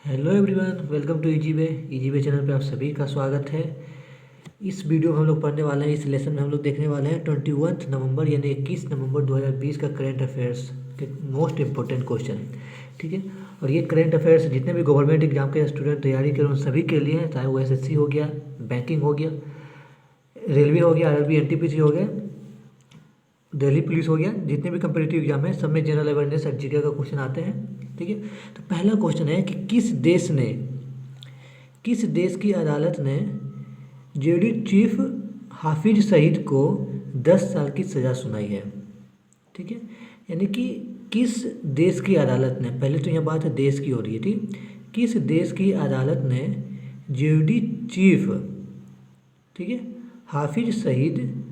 Hello everyone, welcome to easy way channel पे आप सभी का स्वागत है। इस वीडियो में हम लोग पढ़ने वाले हैं, इस लेसन में हम लोग देखने वाले हैं 21 नवंबर यानी 21 नवंबर 2020 का करंट अफेयर्स के मोस्ट इम्पोर्टेंट क्वेश्चन। ठीक है, और ये करंट अफेयर्स जितने भी गवर्नमेंट एग्जाम के स्टूडेंट तैयारी कर रहे हैं उन सभी के लिए हैं, चाहे वो एसएससी हो गया, बैंकिंग हो गया, रेलवे हो गया, आरआरबी एनटीपीसी हो गया, दिल्ली पुलिस हो गया, जितने भी कम्पिटिटिव एग्जाम है सब में जनरल अवेयरनेस और जीके का क्वेश्चन आते हैं। ठीक है, तो पहला क्वेश्चन है कि किस देश की अदालत ने जेडी चीफ हाफिज सईद को 10 साल की सज़ा सुनाई है। ठीक है, यानी कि किस देश की अदालत ने, पहले तो यहाँ बात है देश की हो रही है, ठीक, किस देश की अदालत ने जेडी चीफ, ठीक है, हाफिज सईद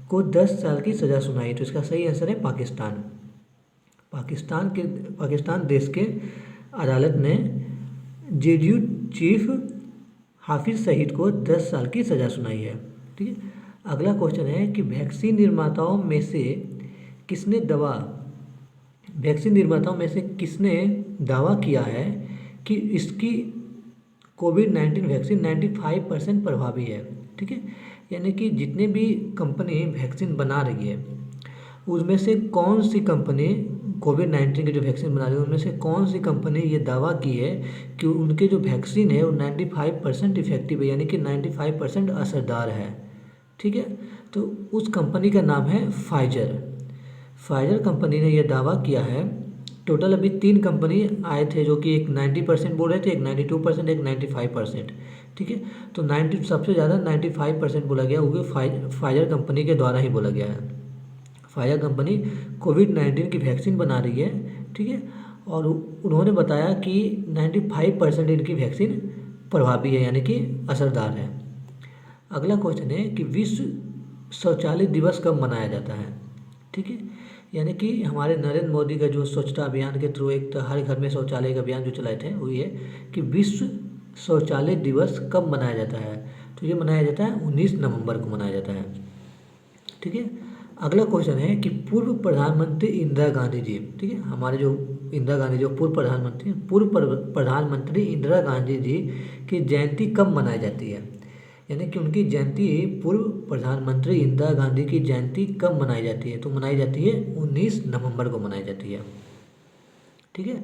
को 10 साल की सज़ा सुनाई। तो इसका सही आंसर है पाकिस्तान। पाकिस्तान देश के अदालत ने जेडीयू चीफ हाफिज सईद को 10 साल की सज़ा सुनाई है। ठीक है, अगला क्वेश्चन है कि वैक्सीन निर्माताओं में से किसने दावा किया है कि इसकी कोविड-19 वैक्सीन 95% प्रभावी है। ठीक है, यानी कि जितने भी कंपनी वैक्सीन बना रही है उसमें से कौन सी कंपनी कोविड-19 की जो वैक्सीन बना रही है उनमें से कौन सी कंपनी ये दावा की है कि उनके जो वैक्सीन है वो 95% इफेक्टिव है, यानी कि 95% असरदार है। ठीक है, तो उस कंपनी का नाम है फाइजर कंपनी ने यह दावा किया है। टोटल अभी 3 कंपनी आए थे जो कि एक 90% बोल रहे थे, एक 92%, एक 95%। ठीक है, तो 90 सबसे ज़्यादा 95% बोला गया, वो फाइजर कंपनी के द्वारा ही बोला गया है। फाइजर कंपनी कोविड-19 की वैक्सीन बना रही है। ठीक है, और उन्होंने बताया कि 95% इनकी वैक्सीन प्रभावी है, यानी कि असरदार है। अगला क्वेश्चन है कि विश्व शौचालय दिवस कब मनाया जाता है। ठीक है, यानी कि हमारे नरेंद्र मोदी का जो स्वच्छता अभियान के थ्रू एक तो हर घर में शौचालय का अभियान जो चलाए थे वो ये कि विश्व शौचालय दिवस कब मनाया जाता है। तो ये मनाया जाता है 19 नवंबर को मनाया जाता है। ठीक है, अगला क्वेश्चन है कि पूर्व प्रधानमंत्री इंदिरा गांधी जी, ठीक है, हमारे जो इंदिरा गांधी जो पूर्व प्रधानमंत्री इंदिरा गांधी जी की जयंती कब मनाई जाती है। यानी कि उनकी जयंती, पूर्व प्रधानमंत्री इंदिरा गांधी की जयंती कब मनाई जाती है। तो मनाई जाती है 19 नवंबर को मनाई जाती है। ठीक है,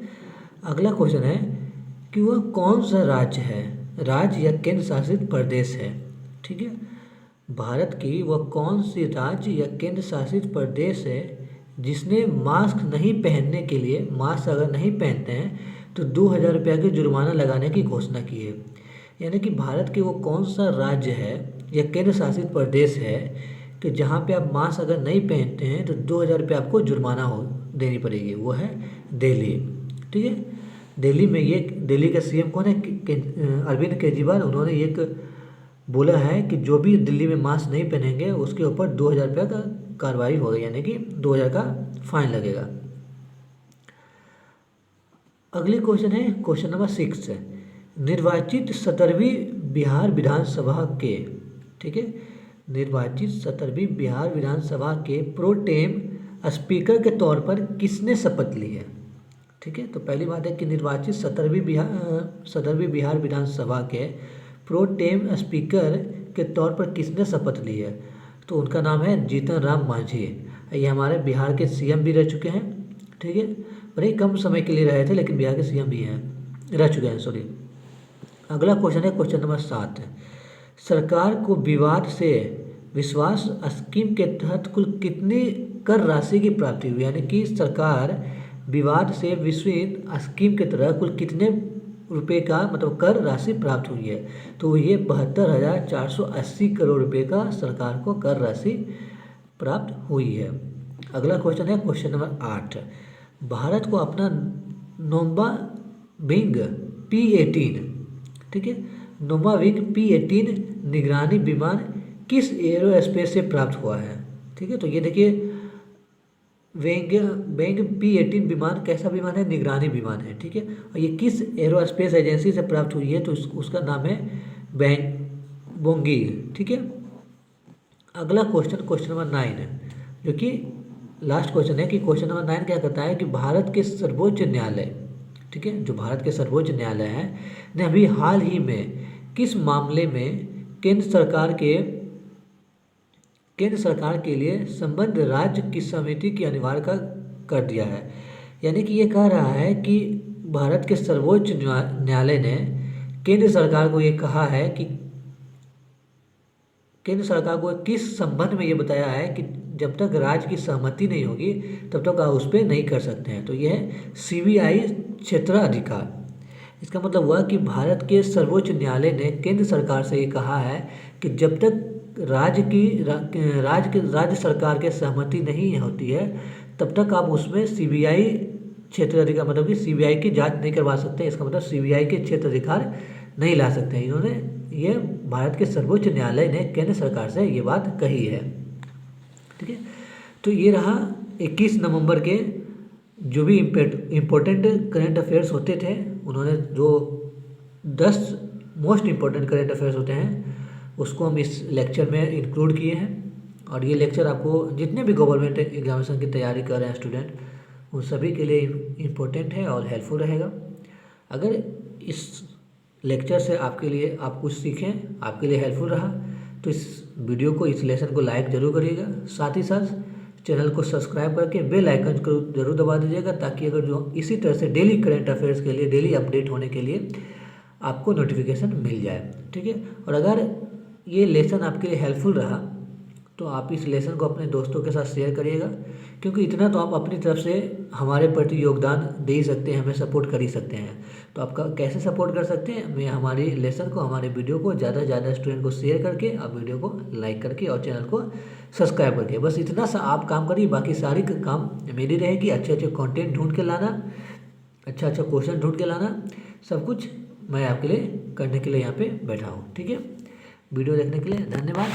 अगला क्वेश्चन है कि वह कौन सा राज्य या केंद्र शासित प्रदेश है। ठीक है, भारत की वह कौन सी राज्य या केंद्र शासित प्रदेश है जिसने मास्क नहीं पहनने के लिए, मास्क अगर नहीं पहनते हैं तो 2000 रुपये की जुर्माना लगाने की घोषणा की है। यानी कि भारत के वो कौन सा राज्य है या केंद्र शासित प्रदेश है कि जहाँ पे आप मास्क अगर नहीं पहनते हैं तो 2000 रुपये आपको जुर्माना देनी पड़ेगी, वो है दिल्ली। ठीक है, दिल्ली का सीएम कौन है, अरविंद केजरीवाल। उन्होंने एक बोला है कि जो भी दिल्ली में मास्क नहीं पहनेंगे उसके ऊपर 2000 रुपये का कार्रवाई होगी, यानी कि 2000 का फाइन लगेगा। अगली क्वेश्चन है क्वेश्चन नंबर 6 है निर्वाचित 17वीं बिहार विधानसभा के, ठीक है, निर्वाचित 17वीं बिहार विधानसभा के प्रोटेम स्पीकर के तौर पर किसने शपथ ली है। ठीक है, तो पहली बात है कि निर्वाचित 17वीं बिहार विधानसभा के प्रोटेम स्पीकर के तौर पर किसने शपथ ली है। तो उनका नाम है जीतन राम मांझी। ये हमारे बिहार के सीएम भी रह चुके हैं। ठीक है, बड़े कम समय के लिए रहे थे लेकिन बिहार के सीएम भी रह चुके हैं, सॉरी। अगला क्वेश्चन है क्वेश्चन नंबर 7 है सरकार को विवाद से विश्वास स्कीम के तहत कुल कितनी कर राशि की प्राप्ति हुई। यानी कि सरकार विवाद से विश्वास स्कीम के तहत कुल कितने रुपए का मतलब कर राशि प्राप्त हुई है। तो ये 72,480 करोड़ रुपए का सरकार को कर राशि प्राप्त हुई है। अगला क्वेश्चन है क्वेश्चन नंबर 8 भारत को अपना नोवाविंग P-18, ठीक है, नोवाविंग P-18 निगरानी विमान किस एरोस्पेस से प्राप्त हुआ है। ठीक है, तो ये देखिए वेंग P-18 विमान कैसा विमान है, निगरानी विमान है। ठीक है, और ये किस एरोस्पेस एजेंसी से प्राप्त हुई है, तो उसका नाम है बोंगील। ठीक है, अगला क्वेश्चन नंबर 9 है जो कि लास्ट क्वेश्चन है कि क्वेश्चन नंबर 9 क्या कहता है कि भारत के सर्वोच्च न्यायालय, ठीक है, जो भारत के सर्वोच्च न्यायालय है, ने अभी हाल ही में किस मामले में केंद्र सरकार के लिए संबद्ध राज्य की समिति की अनिवार्य कर दिया है। यानी कि ये कह रहा है कि भारत के सर्वोच्च न्यायालय ने केंद्र सरकार को ये कहा है कि केंद्र सरकार को किस संबंध में ये बताया है कि जब तक राज्य की सहमति नहीं होगी तब तक आप उस पर नहीं कर सकते हैं। तो यह है सीबीआई क्षेत्राधिकार। इसका मतलब हुआ कि भारत के सर्वोच्च न्यायालय ने केंद्र सरकार से ये कहा है कि जब तक राज्य सरकार के सहमति नहीं होती है तब तक आप उसमें सीबीआई क्षेत्राधिकार, मतलब कि सीबीआई की जांच नहीं करवा सकते। इसका मतलब सीबीआई के क्षेत्राधिकार नहीं ला सकते हैं। इन्होंने ये भारत के सर्वोच्च न्यायालय ने केंद्र सरकार से ये बात कही है। ठीक है, तो ये रहा 21 नवंबर के जो भी इम्पोर्टेंट करंट अफेयर्स होते थे, उन्होंने जो 10 मोस्ट इम्पोर्टेंट करंट अफेयर्स होते हैं उसको हम इस लेक्चर में इंक्लूड किए हैं। और ये लेक्चर आपको जितने भी गवर्नमेंट एग्जामिनेशन की तैयारी कर रहे हैं स्टूडेंट, उन सभी के लिए इम्पोर्टेंट है और हेल्पफुल रहेगा। अगर इस लेक्चर से आपके लिए आप कुछ सीखें, आपके लिए हेल्पफुल रहा, तो इस वीडियो को, इस लेसन को लाइक ज़रूर करिएगा। साथ ही साथ चैनल को सब्सक्राइब करके बेल आइकन को ज़रूर दबा दीजिएगा, ताकि अगर जो इसी तरह से डेली करंट अफेयर्स के लिए, डेली अपडेट होने के लिए आपको नोटिफिकेशन मिल जाए। ठीक है, और अगर ये लेसन आपके लिए हेल्पफुल रहा तो आप इस लेसन को अपने दोस्तों के साथ शेयर करिएगा, क्योंकि इतना तो आप अपनी तरफ से हमारे प्रति योगदान दे ही सकते हैं, हमें सपोर्ट कर ही सकते हैं। तो आपका कैसे सपोर्ट कर सकते हैं? मैं हमारी लेसन को, हमारे वीडियो को ज़्यादा से ज़्यादा स्टूडेंट को शेयर करके, आप वीडियो को लाइक करके और चैनल को सब्सक्राइब करके, बस इतना सा आप काम करिए। बाकी सारी काम मेरी रहेगी। अच्छे अच्छे कॉन्टेंट ढूंढ के लाना, अच्छा अच्छा क्वेश्चन ढूंढ के लाना, सब कुछ मैं आपके लिए करने के लिए यहाँ पे बैठा हूँ। ठीक है, वीडियो देखने के लिए धन्यवाद।